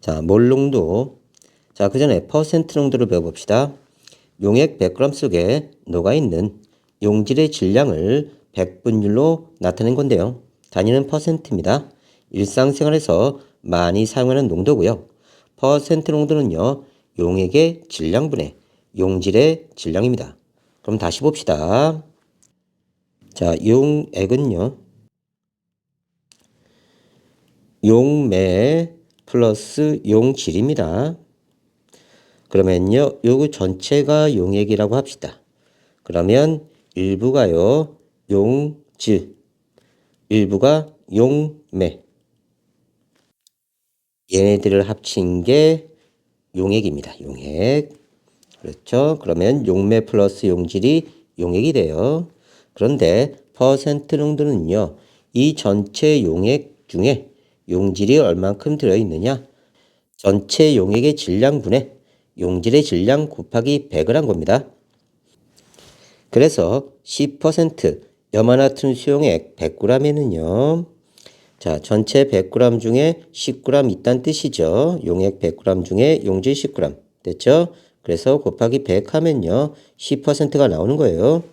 자, 몰 농도. 자, 그 전에 퍼센트 농도를 배워봅시다. 용액 100g 속에 녹아있는 용질의 질량을 백분율로 나타낸 건데요. 단위는 퍼센트입니다. 일상생활에서 많이 사용하는 농도고요. 퍼센트 농도는요, 용액의 질량분의 용질의 질량입니다. 그럼 다시 봅시다. 자, 용액은요, 용매 플러스 용질입니다. 그러면요, 요거 전체가 용액이라고 합시다. 그러면 일부가요, 용질, 일부가 용매. 얘네들을 합친 게 용액입니다. 용액. 그렇죠? 그러면 용매 플러스 용질이 용액이 돼요. 그런데 퍼센트 농도는요, 이 전체 용액 중에 용질이 얼만큼 들어있느냐? 전체 용액의 질량분의 용질의 질량 곱하기 100을 한 겁니다. 그래서 10% 염화나트륨 수용액 100g에는요. 자, 전체 100g 중에 10g 있다는 뜻이죠. 용액 100g 중에 용질 10g. 됐죠? 그래서 곱하기 100 하면요. 10%가 나오는 거예요.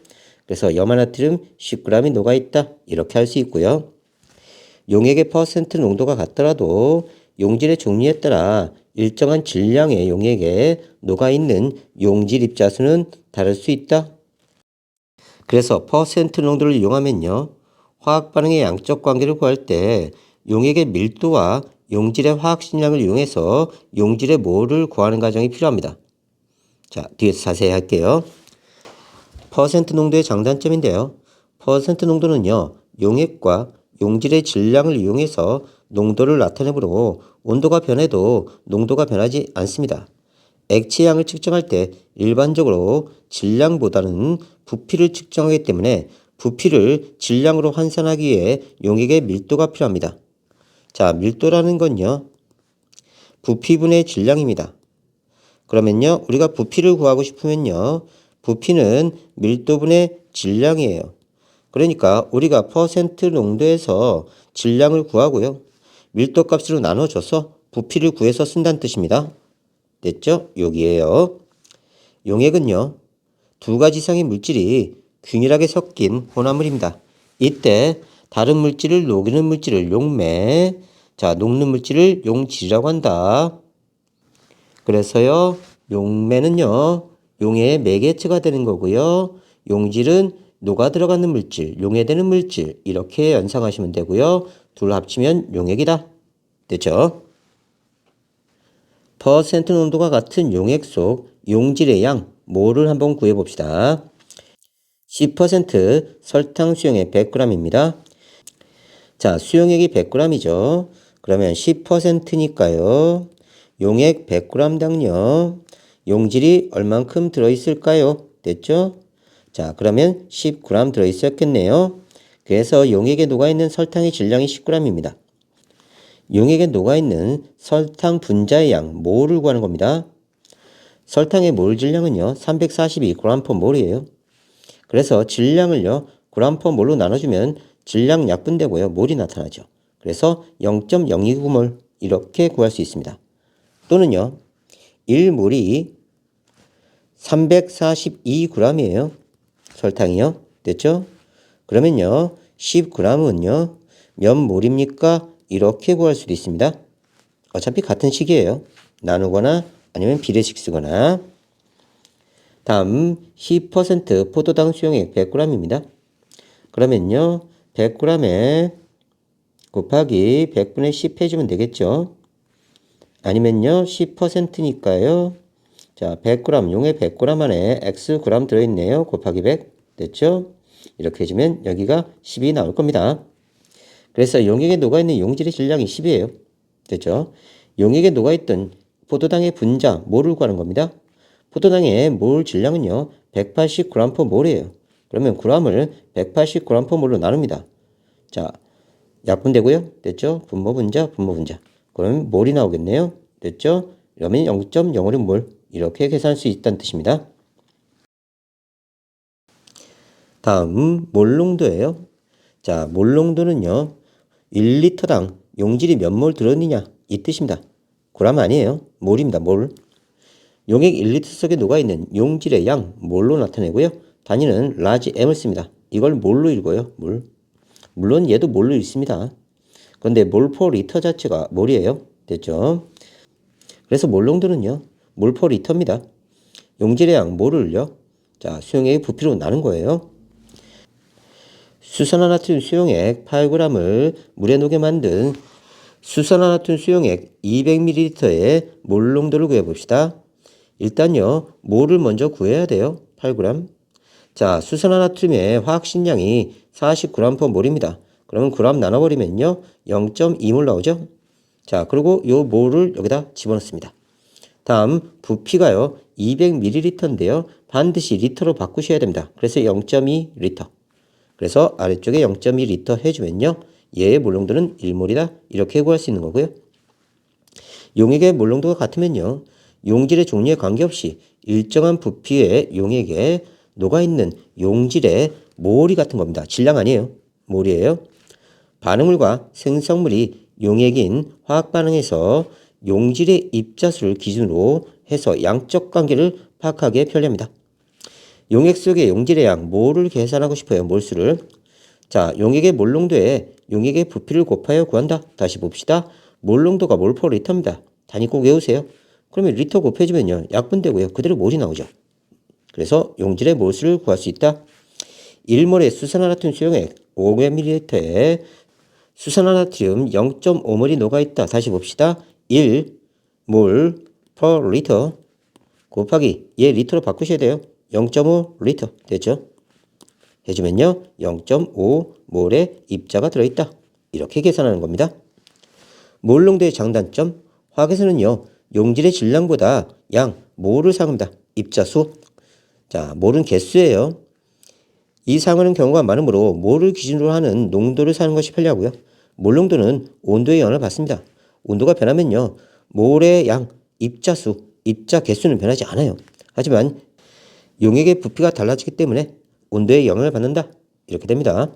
그래서 염화나트륨 10g이 녹아있다. 이렇게 할 수 있고요. 용액의 퍼센트 농도가 같더라도 용질의 종류에 따라 일정한 질량의 용액에 녹아있는 용질 입자수는 다를 수 있다. 그래서 퍼센트 농도를 이용하면요. 화학 반응의 양적 관계를 구할 때 용액의 밀도와 용질의 화학 식량을 이용해서 용질의 몰을 구하는 과정이 필요합니다. 자, 뒤에서 자세히 할게요. 퍼센트 농도의 장단점인데요. 퍼센트 농도는요. 용액과 용질의 질량을 이용해서 농도를 나타내므로 온도가 변해도 농도가 변하지 않습니다. 액체 양을 측정할 때 일반적으로 질량보다는 부피를 측정하기 때문에 부피를 질량으로 환산하기 위해 용액의 밀도가 필요합니다. 자, 밀도라는 건요, 부피분의 질량입니다. 그러면요, 우리가 부피를 구하고 싶으면요, 부피는 밀도분의 질량이에요. 그러니까 우리가 퍼센트 농도에서 질량을 구하고요, 밀도 값으로 나눠줘서 부피를 구해서 쓴다는 뜻입니다. 됐죠? 여기에요. 용액은요, 두 가지 이상의 물질이 균일하게 섞인 혼합물입니다. 이때 다른 물질을 녹이는 물질을 용매, 자, 녹는 물질을 용질이라고 한다. 그래서요, 용매는요, 용해의 매개체가 되는 거고요. 용질은 녹아 들어가는 물질, 용해되는 물질, 이렇게 연상하시면 되고요. 둘 합치면 용액이다. 됐죠? 퍼센트 농도가 같은 용액 속 용질의 양, 몰을 한번 구해봅시다. 10% 설탕 수용액 100g입니다. 자, 수용액이 100g이죠. 그러면 10%니까요. 용액 100g당요. 용질이 얼만큼 들어있을까요? 됐죠? 자, 그러면 10g 들어있었겠네요. 그래서 용액에 녹아있는 설탕의 질량이 10g입니다. 용액에 녹아있는 설탕 분자의 양, 몰을 구하는 겁니다. 설탕의 몰 질량은요, 342g/몰이에요. 그래서 질량을요, g/몰로 나눠주면 질량 약분되고요, 몰이 나타나죠. 그래서 0.029몰 이렇게 구할 수 있습니다. 또는요, 1몰이 342g이에요. 설탕이요. 됐죠? 그러면요, 10g은요, 몇 몰입니까? 이렇게 구할 수도 있습니다. 어차피 같은 식이에요. 나누거나 아니면 비례식 쓰거나. 다음 10% 포도당 수용액 100g입니다. 그러면요, 100g에 곱하기 100분의 10 해주면 되겠죠. 아니면요, 10%니까요. 자, 100g, 용액 100g 안에 x g 들어있네요. 곱하기 100. 됐죠? 이렇게 해주면 여기가 10이 나올 겁니다. 그래서 용액에 녹아있는 용질의 질량이 10이에요. 됐죠? 용액에 녹아있던 포도당의 분자, 몰을 구하는 겁니다. 포도당의 몰 질량은요, 180g/몰이에요. 그러면 g을 180g/몰로 나눕니다. 자, 약분되고요. 됐죠? 분모 분자, 분모 분자. 그러면 몰이 나오겠네요. 됐죠? 그러면 0.056몰. 이렇게 계산할 수 있다는 뜻입니다. 다음, 몰 농도예요. 자, 몰 농도는요, 1리터당 용질이 몇 몰 들었느냐 이 뜻입니다. 그람 아니에요. 몰입니다. 몰. 용액 1리터 속에 녹아있는 용질의 양 몰로 나타내고요. 단위는 라지 M을 씁니다. 이걸 몰로 읽어요. 몰. 물론 얘도 몰로 읽습니다. 그런데 몰 퍼 리터 자체가 몰이에요. 됐죠? 그래서 몰 농도는요. 몰 퍼 리터입니다. 용질의 양 몰을요. 자, 수용액의 부피로 나눈 거예요. 수산화나트륨 수용액 8g을 물에 녹여 만든 수산화나트륨 수용액 200ml의 몰 농도를 구해봅시다. 일단요, 몰을 먼저 구해야 돼요. 8g. 자, 수산화나트륨의 화학식량이 40g/몰입니다. 그러면 g 나눠버리면요, 0.2몰 나오죠? 자, 그리고 요 몰을 여기다 집어넣습니다. 다음, 부피가요, 200ml인데요, 반드시 리터로 바꾸셔야 됩니다. 그래서 0.2리터. 그래서 아래쪽에 0.2리터 해주면요, 얘의 몰농도는 1몰이다. 이렇게 구할 수 있는 거고요. 용액의 몰농도가 같으면요, 용질의 종류에 관계없이 일정한 부피의 용액에 녹아있는 용질의 몰이 같은 겁니다. 질량 아니에요. 몰이에요. 반응물과 생성물이 용액인 화학반응에서 용질의 입자수를 기준으로 해서 양적 관계를 파악하기에 편리합니다. 용액 속의 용질의 양, 몰을 계산하고 싶어요. 몰수를. 자, 용액의 몰농도에 용액의 부피를 곱하여 구한다. 다시 봅시다. 몰농도가 몰 퍼 리터입니다. 단위 꼭 외우세요. 그러면 리터 곱해주면요, 약분되고요. 그대로 몰이 나오죠. 그래서 용질의 몰수를 구할 수 있다. 1몰의 수산화나트륨 수용액 500ml에 수산화나트륨 0.5몰이 녹아있다. 다시 봅시다. 1몰 per 리터 곱하기 얘 리터로 바꾸셔야 돼요. 0.5리터 됐죠? 해주면요, 0.5몰의 입자가 들어있다. 이렇게 계산하는 겁니다. 몰 농도의 장단점, 화학에서는요, 용질의 질량보다 양, 몰을 사용합니다. 입자수. 자, 몰은 개수예요. 이 사용하는 경우가 많으므로 몰을 기준으로 하는 농도를 사는 것이 편리하고요. 몰 농도는 온도의 영향을 받습니다. 온도가 변하면요, 몰의 양, 입자수, 입자 개수는 변하지 않아요. 하지만 용액의 부피가 달라지기 때문에 온도의 영향을 받는다. 이렇게 됩니다.